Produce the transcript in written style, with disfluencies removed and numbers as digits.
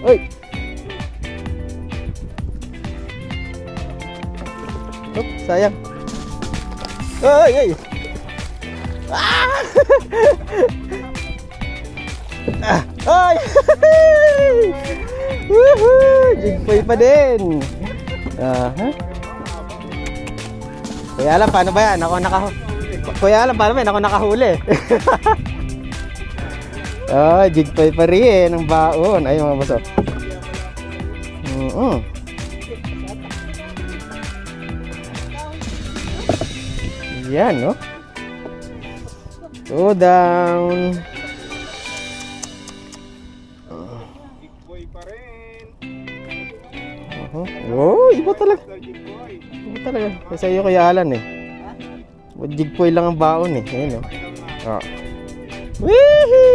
Uy! Oop, sayang. Ay, ay! Ah! Ah! Ay! Woohoo! Jigpoy pa din. Aha. Kuya Alam, paano ba yan? Kuya Alam, paano ba yan? Ako nakahuli. Ah, jigpoy pa rin ang baon. Ay, mga baso. Yan, no? Go down. Jigboy pa rin. Oh, iba talaga. Iba talaga. Kasi iyo Kuya Alan eh. Jigpoy lang ang baon eh. Ayun, no? Oh. Woohoo!